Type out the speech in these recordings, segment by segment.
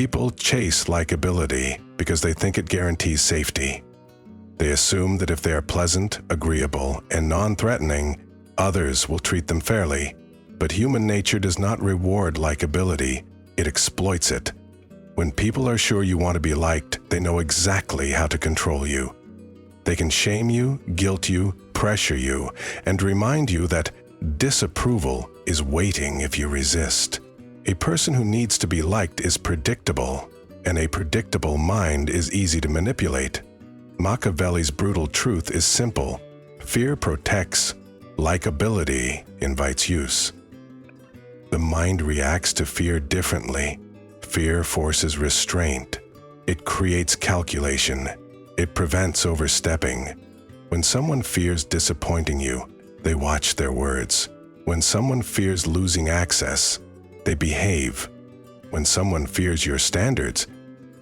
People chase likability because they think it guarantees safety. They assume that if they are pleasant, agreeable, and non-threatening, others will treat them fairly. But human nature does not reward likability, it exploits it. When people are sure you want to be liked, they know exactly how to control you. They can shame you, guilt you, pressure you, and remind you that disapproval is waiting if you resist. A person who needs to be liked is predictable, and a predictable mind is easy to manipulate. Machiavelli's brutal truth is simple. Fear protects, likability invites use. The mind reacts to fear differently. Fear forces restraint. It creates calculation. It prevents overstepping. When someone fears disappointing you, they watch their words. When someone fears losing access, they behave. When someone fears your standards,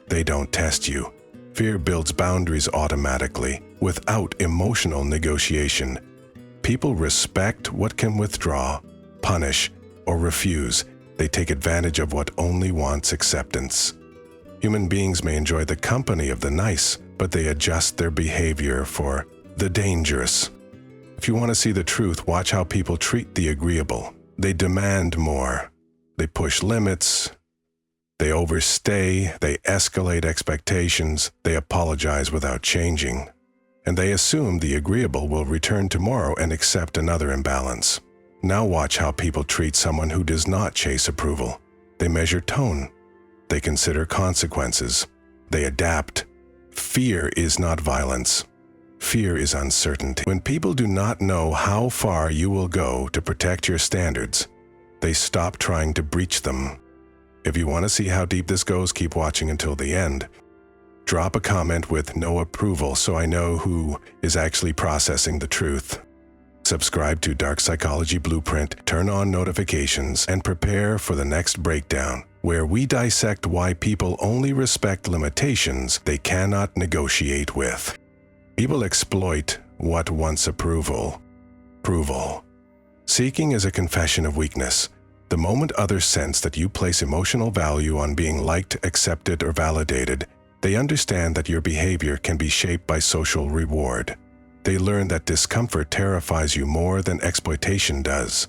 they don't test you. Fear builds boundaries automatically, without emotional negotiation. People respect what can withdraw, punish, or refuse. They take advantage of what only wants acceptance. Human beings may enjoy the company of the nice, but they adjust their behavior for the dangerous. If you want to see the truth, watch how people treat the agreeable. They demand more. They push limits. They overstay. They escalate expectations. They apologize without changing. And they assume the agreeable will return tomorrow and accept another imbalance. Now watch how people treat someone who does not chase approval. They measure tone. They consider consequences. They adapt. Fear is not violence. Fear is uncertainty. When people do not know how far you will go to protect your standards, they stop trying to breach them. If you want to see how deep this goes, keep watching until the end. Drop a comment with no approval so I know who is actually processing the truth. Subscribe to Dark Psychology Blueprint, turn on notifications, and prepare for the next breakdown, where we dissect why people only respect limitations they cannot negotiate with. People exploit what wants approval. Seeking is a confession of weakness. The moment others sense that you place emotional value on being liked, accepted, or validated, they understand that your behavior can be shaped by social reward. They learn that discomfort terrifies you more than exploitation does.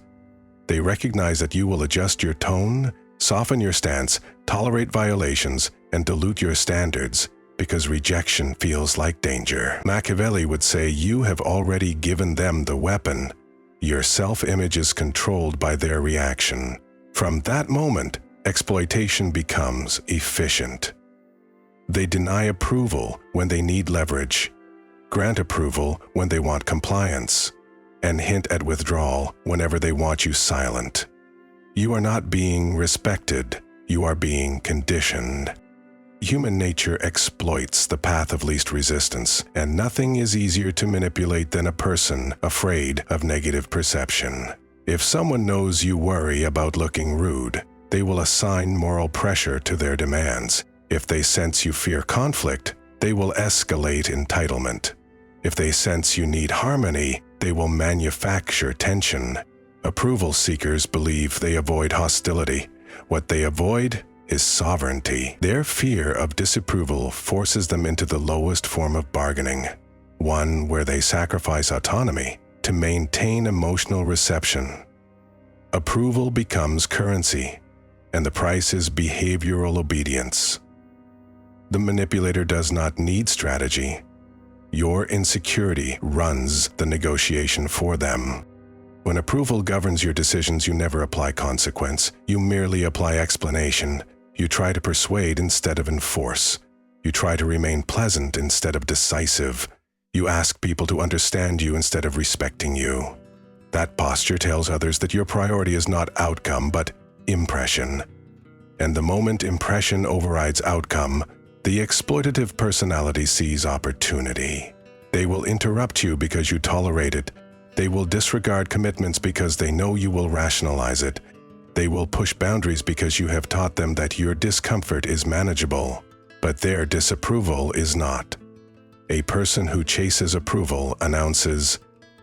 They recognize that you will adjust your tone, soften your stance, tolerate violations, and dilute your standards because rejection feels like danger. Machiavelli would say you have already given them the weapon. Your self-image is controlled by their reaction. From that moment, exploitation becomes efficient. They deny approval when they need leverage, grant approval when they want compliance, and hint at withdrawal whenever they want you silent. You are not being respected, you are being conditioned. Human nature exploits the path of least resistance, and nothing is easier to manipulate than a person afraid of negative perception. If someone knows you worry about looking rude, they will assign moral pressure to their demands. If they sense you fear conflict, they will escalate entitlement. If they sense you need harmony, they will manufacture tension. Approval seekers believe they avoid hostility. What they avoid is sovereignty. Their fear of disapproval forces them into the lowest form of bargaining, one where they sacrifice autonomy to maintain emotional reception. Approval becomes currency, and the price is behavioral obedience. The manipulator does not need strategy. Your insecurity runs the negotiation for them. When approval governs your decisions, you never apply consequence. You merely apply explanation. You try to persuade instead of enforce. You try to remain pleasant instead of decisive. You ask people to understand you instead of respecting you. That posture tells others that your priority is not outcome, but impression. And the moment impression overrides outcome, the exploitative personality sees opportunity. They will interrupt you because you tolerate it. They will disregard commitments because they know you will rationalize it. They will push boundaries because you have taught them that your discomfort is manageable, but their disapproval is not. A person who chases approval announces,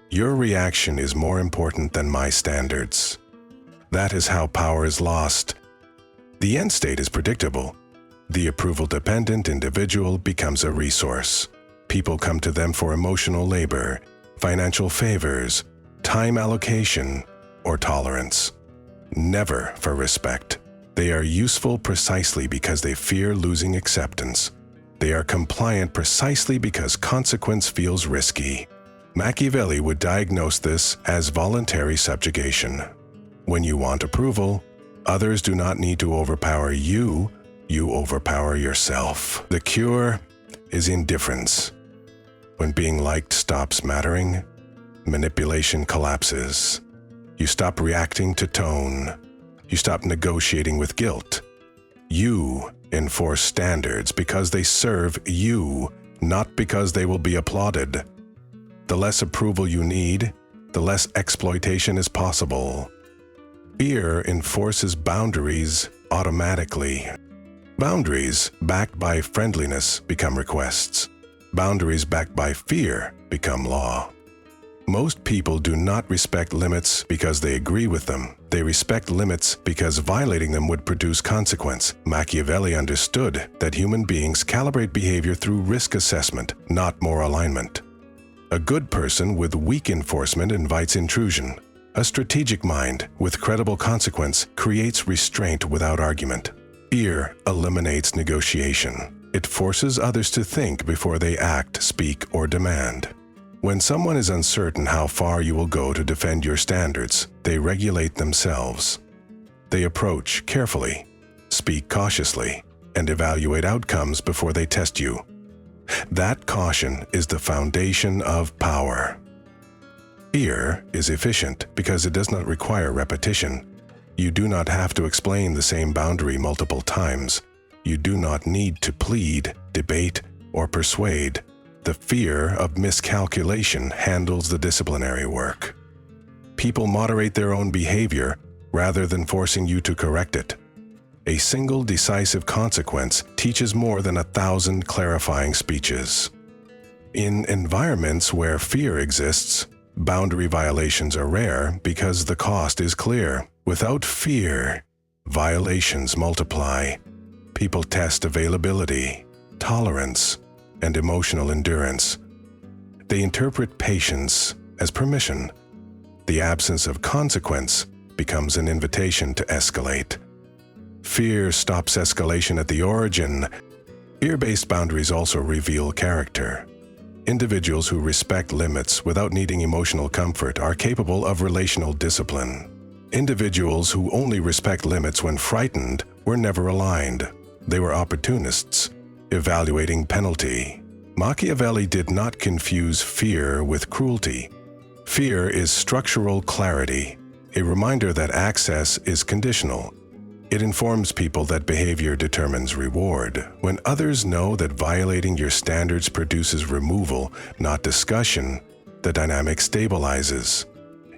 "Your reaction is more important than my standards." That is how power is lost. The end state is predictable. The approval-dependent individual becomes a resource. People come to them for emotional labor, financial favors, time allocation, or tolerance. Never for respect. They are useful precisely because they fear losing acceptance. They are compliant precisely because consequence feels risky. Machiavelli would diagnose this as voluntary subjugation. When you want approval, others do not need to overpower you, you overpower yourself. The cure is indifference. When being liked stops mattering, manipulation collapses. You stop reacting to tone. You stop negotiating with guilt. You enforce standards because they serve you, not because they will be applauded. The less approval you need, the less exploitation is possible. Fear enforces boundaries automatically. Boundaries backed by friendliness become requests. Boundaries backed by fear become law. Most people do not respect limits because they agree with them. They respect limits because violating them would produce consequence. Machiavelli understood that human beings calibrate behavior through risk assessment, not moral alignment. A good person with weak enforcement invites intrusion. A strategic mind with credible consequence creates restraint without argument. Fear eliminates negotiation. It forces others to think before they act, speak, or demand. When someone is uncertain how far you will go to defend your standards, they regulate themselves. They approach carefully, speak cautiously, and evaluate outcomes before they test you. That caution is the foundation of power. Fear is efficient because it does not require repetition. You do not have to explain the same boundary multiple times. You do not need to plead, debate, or persuade. The fear of miscalculation handles the disciplinary work. People moderate their own behavior rather than forcing you to correct it. A single decisive consequence teaches more than 1,000 clarifying speeches. In environments where fear exists, boundary violations are rare because the cost is clear. Without fear, violations multiply. People test availability, tolerance, and emotional endurance. They interpret patience as permission. The absence of consequence becomes an invitation to escalate. Fear stops escalation at the origin. Fear-based boundaries also reveal character. Individuals who respect limits without needing emotional comfort are capable of relational discipline. Individuals who only respect limits when frightened were never aligned. They were opportunists, evaluating penalty. Machiavelli did not confuse fear with cruelty. Fear is structural clarity, a reminder that access is conditional. It informs people that behavior determines reward. When others know that violating your standards produces removal, not discussion, the dynamic stabilizes.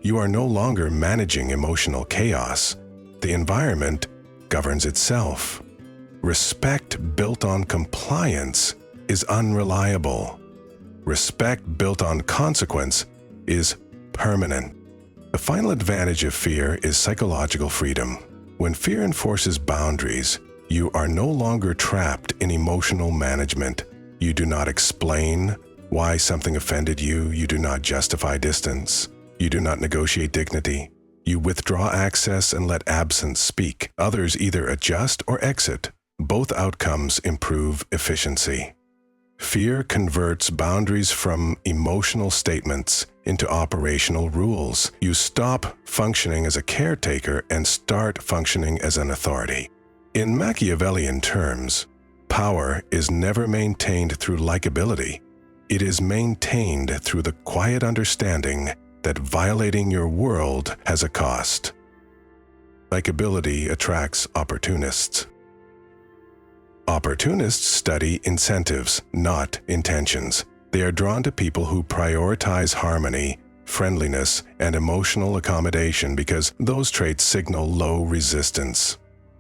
You are no longer managing emotional chaos. The environment governs itself. Respect built on compliance is unreliable. Respect built on consequence is permanent. The final advantage of fear is psychological freedom. When fear enforces boundaries, you are no longer trapped in emotional management. You do not explain why something offended you. You do not justify distance. You do not negotiate dignity. You withdraw access and let absence speak. Others either adjust or exit. Both outcomes improve efficiency. Fear converts boundaries from emotional statements into operational rules. You stop functioning as a caretaker and start functioning as an authority. In Machiavellian terms, power is never maintained through likability. It is maintained through the quiet understanding that violating your world has a cost. Likability attracts opportunists. Opportunists study incentives, not intentions. They are drawn to people who prioritize harmony, friendliness, and emotional accommodation because those traits signal low resistance.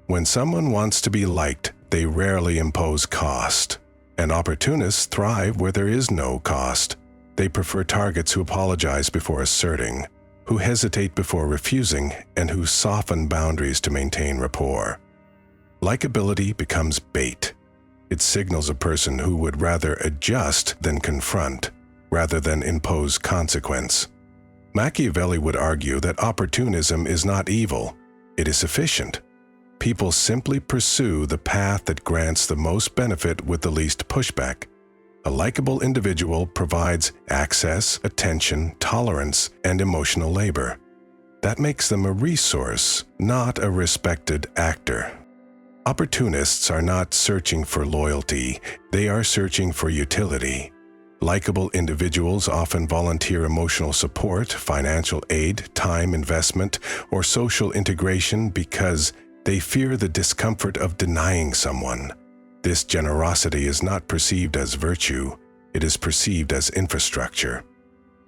When someone wants to be liked, they rarely impose cost. And opportunists thrive where there is no cost. They prefer targets who apologize before asserting, who hesitate before refusing, and who soften boundaries to maintain rapport. Likability becomes bait. It signals a person who would rather adjust than confront, rather than impose consequence. Machiavelli would argue that opportunism is not evil, it is sufficient. People simply pursue the path that grants the most benefit with the least pushback. A likable individual provides access, attention, tolerance, and emotional labor. That makes them a resource, not a respected actor. Opportunists are not searching for loyalty, they are searching for utility. Likable individuals often volunteer emotional support, financial aid, time investment, or social integration because they fear the discomfort of denying someone. This generosity is not perceived as virtue, it is perceived as infrastructure.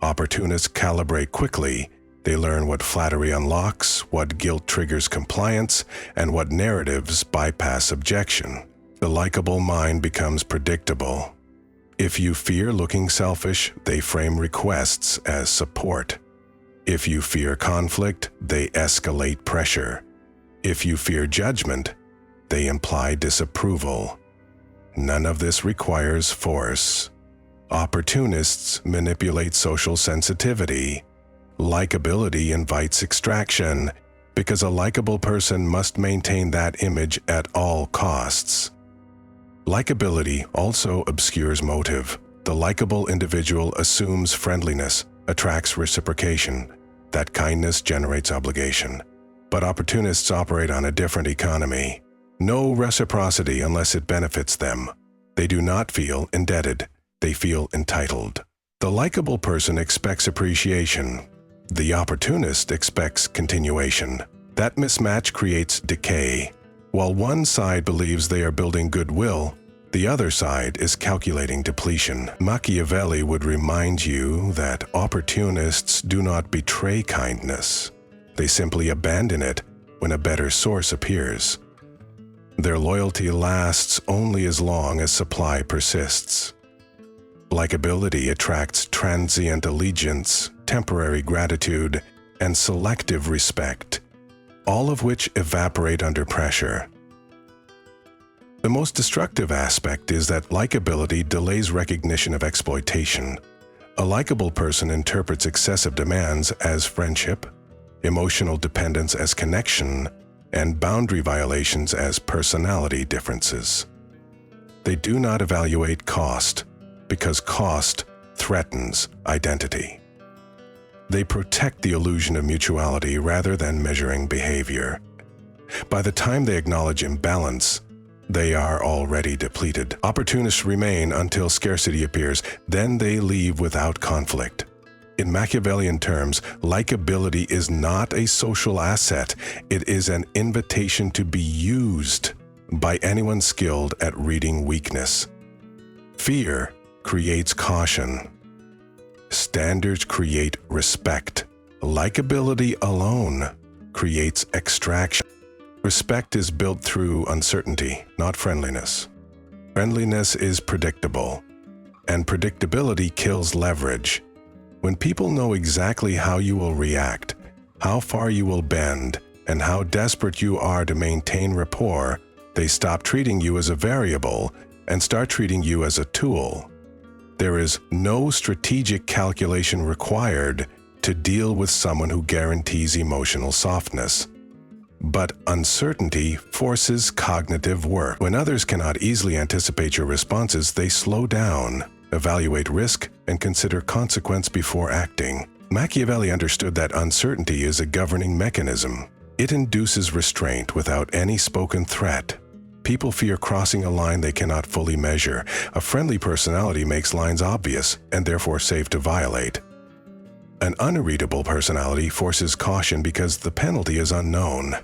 Opportunists calibrate quickly. They learn what flattery unlocks, what guilt triggers compliance, and what narratives bypass objection. The likable mind becomes predictable. If you fear looking selfish, they frame requests as support. If you fear conflict, they escalate pressure. If you fear judgment, they imply disapproval. None of this requires force. Opportunists manipulate social sensitivity. Likability invites extraction, because a likable person must maintain that image at all costs. Likability also obscures motive. The likable individual assumes friendliness, attracts reciprocation. That kindness generates obligation. But opportunists operate on a different economy. No reciprocity unless it benefits them. They do not feel indebted. They feel entitled. The likable person expects appreciation. The opportunist expects continuation. That mismatch creates decay. While one side believes they are building goodwill, the other side is calculating depletion. Machiavelli would remind you that opportunists do not betray kindness. They simply abandon it when a better source appears. Their loyalty lasts only as long as supply persists. Likability attracts transient allegiance, temporary gratitude, and selective respect, all of which evaporate under pressure. The most destructive aspect is that likability delays recognition of exploitation. A likable person interprets excessive demands as friendship, emotional dependence as connection, and boundary violations as personality differences. They do not evaluate cost, because cost threatens identity. They protect the illusion of mutuality rather than measuring behavior. By the time they acknowledge imbalance, they are already depleted. Opportunists remain until scarcity appears, then they leave without conflict. In Machiavellian terms, likability is not a social asset, it is an invitation to be used by anyone skilled at reading weakness. Fear creates caution. Standards create respect. Likability alone creates extraction. Respect is built through uncertainty, not friendliness. Friendliness is predictable, and predictability kills leverage. When people know exactly how you will react, how far you will bend, and how desperate you are to maintain rapport, they stop treating you as a variable and start treating you as a tool. There is no strategic calculation required to deal with someone who guarantees emotional softness. But uncertainty forces cognitive work. When others cannot easily anticipate your responses, they slow down, evaluate risk, and consider consequence before acting. Machiavelli understood that uncertainty is a governing mechanism. It induces restraint without any spoken threat. People fear crossing a line they cannot fully measure. A friendly personality makes lines obvious and therefore safe to violate. An unreadable personality forces caution because the penalty is unknown.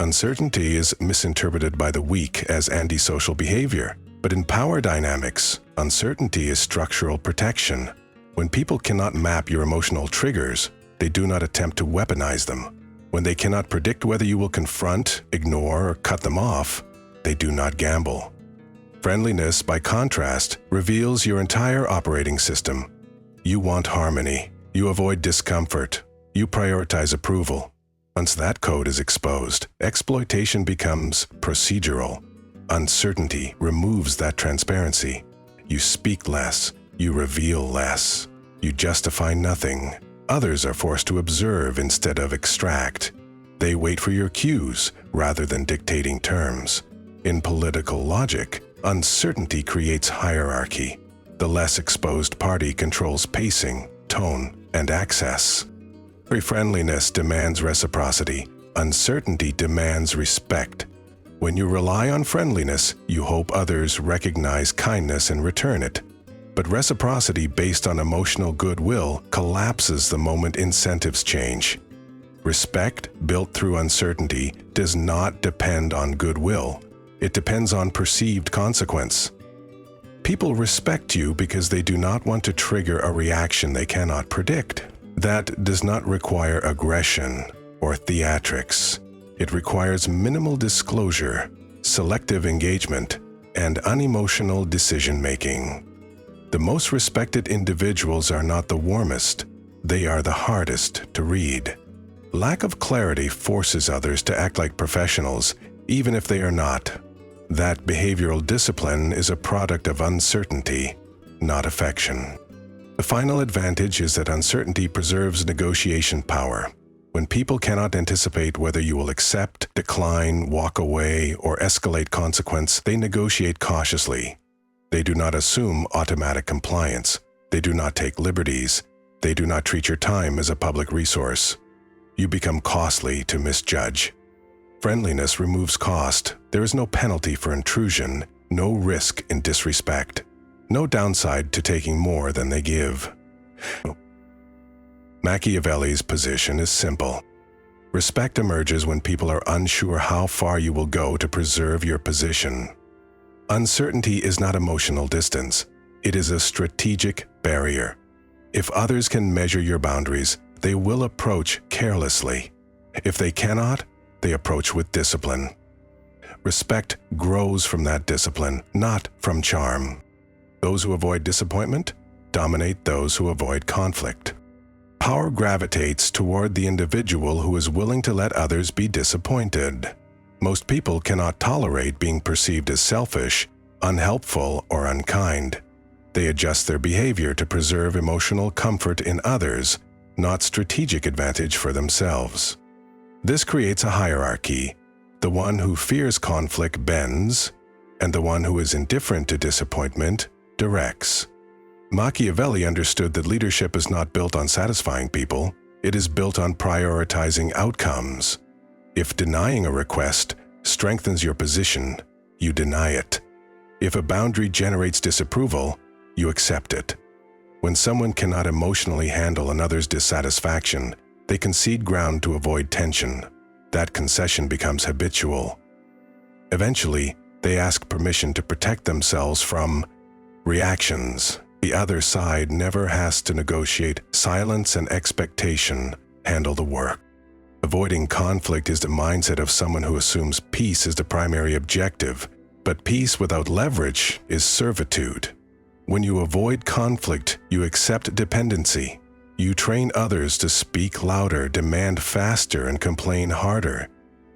Uncertainty is misinterpreted by the weak as antisocial behavior. But in power dynamics, uncertainty is structural protection. When people cannot map your emotional triggers, they do not attempt to weaponize them. When they cannot predict whether you will confront, ignore, or cut them off, they do not gamble. Friendliness, by contrast, reveals your entire operating system. You want harmony. You avoid discomfort. You prioritize approval. Once that code is exposed, exploitation becomes procedural. Uncertainty removes that transparency. You speak less, you reveal less, you justify nothing. Others are forced to observe instead of extract. They wait for your cues rather than dictating terms. In political logic, uncertainty creates hierarchy. The less exposed party controls pacing, tone, and access. Friendliness demands reciprocity. Uncertainty demands respect. When you rely on friendliness, you hope others recognize kindness and return it. But reciprocity based on emotional goodwill collapses the moment incentives change. Respect built through uncertainty does not depend on goodwill. It depends on perceived consequence. People respect you because they do not want to trigger a reaction they cannot predict. That does not require aggression or theatrics. It requires minimal disclosure, selective engagement, and unemotional decision-making. The most respected individuals are not the warmest, they are the hardest to read. Lack of clarity forces others to act like professionals, even if they are not. That behavioral discipline is a product of uncertainty, not affection. The final advantage is that uncertainty preserves negotiation power. When people cannot anticipate whether you will accept, decline, walk away, or escalate consequence, they negotiate cautiously. They do not assume automatic compliance. They do not take liberties. They do not treat your time as a public resource. You become costly to misjudge. Friendliness removes cost. There is no penalty for intrusion, no risk in disrespect, no downside to taking more than they give. Machiavelli's position is simple. Respect emerges when people are unsure how far you will go to preserve your position. Uncertainty is not emotional distance. It is a strategic barrier. If others can measure your boundaries, they will approach carelessly. If they cannot, they approach with discipline. Respect grows from that discipline, not from charm. Those who avoid disappointment dominate those who avoid conflict. Power gravitates toward the individual who is willing to let others be disappointed. Most people cannot tolerate being perceived as selfish, unhelpful, or unkind. They adjust their behavior to preserve emotional comfort in others, not strategic advantage for themselves. This creates a hierarchy. The one who fears conflict bends, and the one who is indifferent to disappointment directs. Machiavelli understood that leadership is not built on satisfying people, it is built on prioritizing outcomes. If denying a request strengthens your position, you deny it. If a boundary generates disapproval, you accept it. When someone cannot emotionally handle another's dissatisfaction, they concede ground to avoid tension. That concession becomes habitual. Eventually, they ask permission to protect themselves from reactions. The other side never has to negotiate. Silence and expectation handle the work. Avoiding conflict is the mindset of someone who assumes peace is the primary objective, but peace without leverage is servitude. When you avoid conflict, you accept dependency. You train others to speak louder, demand faster, and complain harder,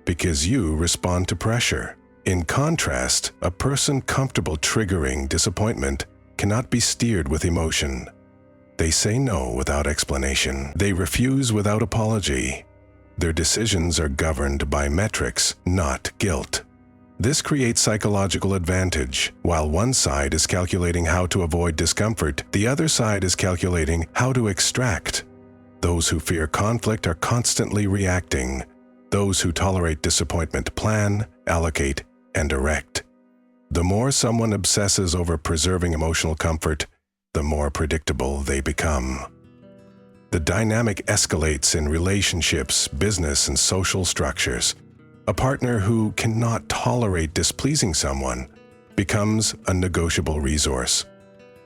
because you respond to pressure. In contrast, a person comfortable triggering disappointment cannot be steered with emotion. They say no without explanation. They refuse without apology. Their decisions are governed by metrics, not guilt. This creates psychological advantage. While one side is calculating how to avoid discomfort, the other side is calculating how to extract. Those who fear conflict are constantly reacting. Those who tolerate disappointment plan, allocate, and direct. The more someone obsesses over preserving emotional comfort, the more predictable they become. The dynamic escalates in relationships, business, and social structures. A partner who cannot tolerate displeasing someone becomes a negotiable resource.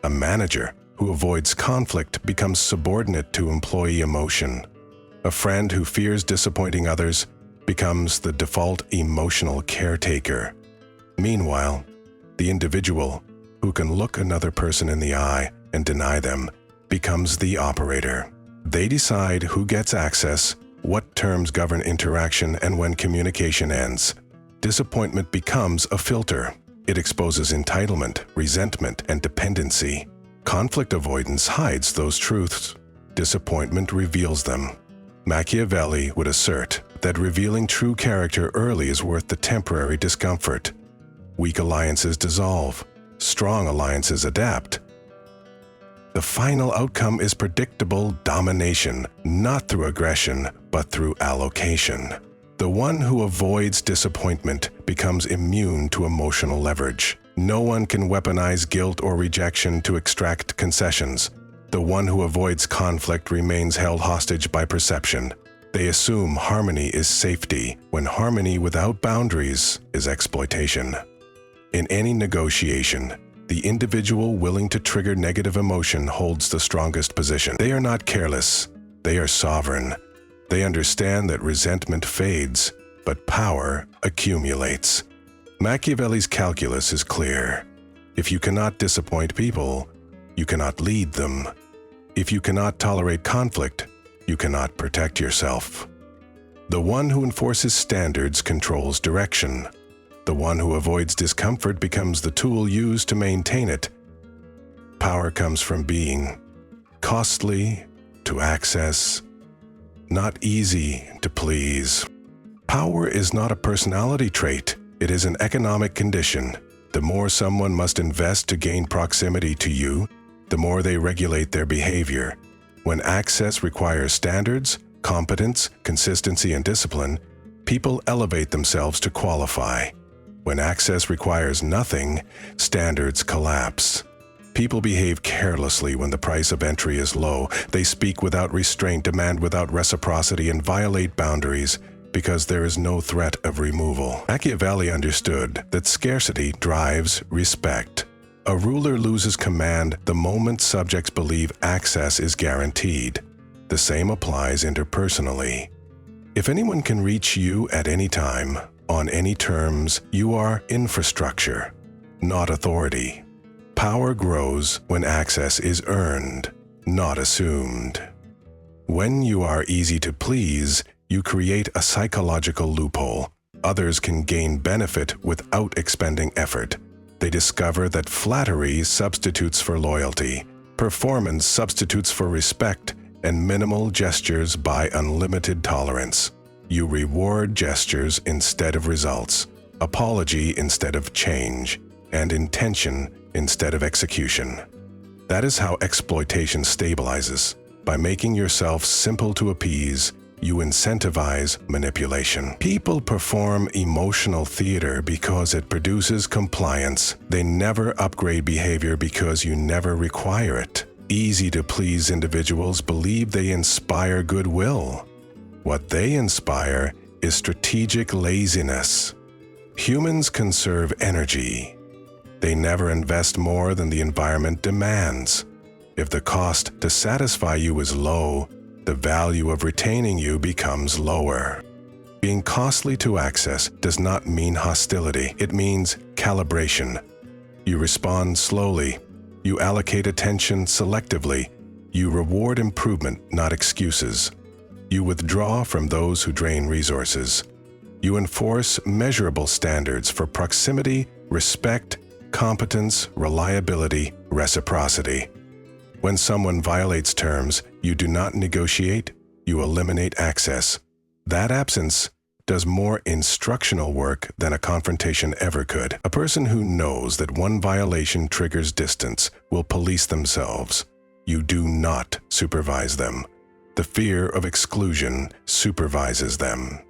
A manager who avoids conflict becomes subordinate to employee emotion. A friend who fears disappointing others becomes the default emotional caretaker. Meanwhile, the individual who can look another person in the eye and deny them becomes the operator. They decide who gets access, what terms govern interaction, and when communication ends. Disappointment becomes a filter. It exposes entitlement, resentment, and dependency. Conflict avoidance hides those truths. Disappointment reveals them. Machiavelli would assert that revealing true character early is worth the temporary discomfort. Weak alliances dissolve. Strong alliances adapt. The final outcome is predictable domination, not through aggression, but through allocation. The one who avoids disappointment becomes immune to emotional leverage. No one can weaponize guilt or rejection to extract concessions. The one who avoids conflict remains held hostage by perception. They assume harmony is safety, when harmony without boundaries is exploitation. In any negotiation, the individual willing to trigger negative emotion holds the strongest position. They are not careless. They are sovereign. They understand that resentment fades, but power accumulates. Machiavelli's calculus is clear. If you cannot disappoint people, you cannot lead them. If you cannot tolerate conflict, you cannot protect yourself. The one who enforces standards controls direction. The one who avoids discomfort becomes the tool used to maintain it. Power comes from being costly to access, not easy to please. Power is not a personality trait, it is an economic condition. The more someone must invest to gain proximity to you, the more they regulate their behavior. When access requires standards, competence, consistency, and discipline, people elevate themselves to qualify. When access requires nothing, standards collapse. People behave carelessly when the price of entry is low. They speak without restraint, demand without reciprocity, and violate boundaries because there is no threat of removal. Machiavelli understood that scarcity drives respect. A ruler loses command the moment subjects believe access is guaranteed. The same applies interpersonally. If anyone can reach you at any time, on any terms, you are infrastructure, not authority. Power grows when access is earned, not assumed. When you are easy to please, you create a psychological loophole. Others can gain benefit without expending effort. They discover that flattery substitutes for loyalty, performance substitutes for respect, and minimal gestures buy unlimited tolerance. You reward gestures instead of results, apology instead of change, and intention instead of execution. That is how exploitation stabilizes. By making yourself simple to appease, you incentivize manipulation. People perform emotional theater because it produces compliance. They never upgrade behavior because you never require it. Easy-to-please individuals believe they inspire goodwill. What they inspire is strategic laziness. Humans conserve energy. They never invest more than the environment demands. If the cost to satisfy you is low, the value of retaining you becomes lower. Being costly to access does not mean hostility. It means calibration. You respond slowly. You allocate attention selectively. You reward improvement, not excuses. You withdraw from those who drain resources. You enforce measurable standards for proximity, respect, competence, reliability, reciprocity. When someone violates terms, you do not negotiate, you eliminate access. That absence does more instructional work than a confrontation ever could. A person who knows that one violation triggers distance will police themselves. You do not supervise them. The fear of exclusion supervises them.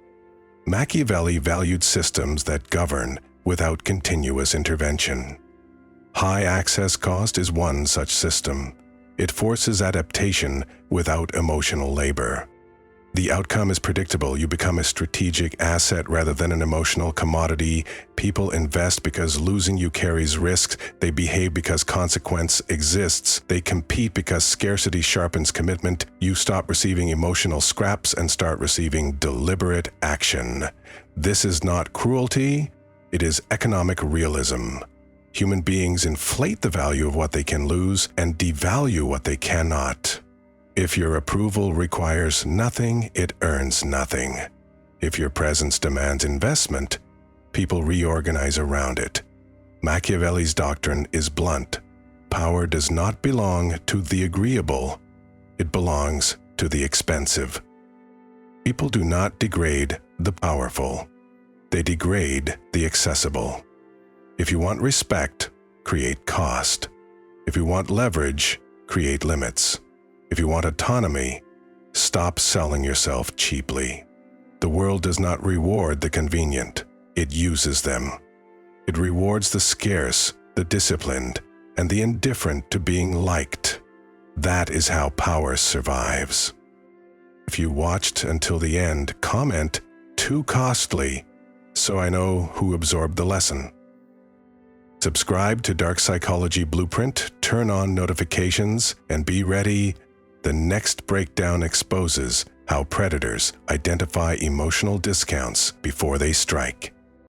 Machiavelli valued systems that govern without continuous intervention. High access cost is one such system. It forces adaptation without emotional labor. The outcome is predictable. You become a strategic asset rather than an emotional commodity. People invest because losing you carries risks. They behave because consequence exists. They compete because scarcity sharpens commitment. You stop receiving emotional scraps and start receiving deliberate action. This is not cruelty. It is economic realism. Human beings inflate the value of what they can lose and devalue what they cannot. If your approval requires nothing, it earns nothing. If your presence demands investment, people reorganize around it. Machiavelli's doctrine is blunt. Power does not belong to the agreeable. It belongs to the expensive. People do not degrade the powerful. They degrade the accessible. If you want respect, create cost. If you want leverage, create limits. If you want autonomy, stop selling yourself cheaply. The world does not reward the convenient. It uses them. It rewards the scarce, the disciplined, and the indifferent to being liked. That is how power survives. If you watched until the end, comment, "Too costly," so I know who absorbed the lesson. Subscribe to Dark Psychology Blueprint, turn on notifications, and be ready. The next breakdown exposes how predators identify emotional discounts before they strike.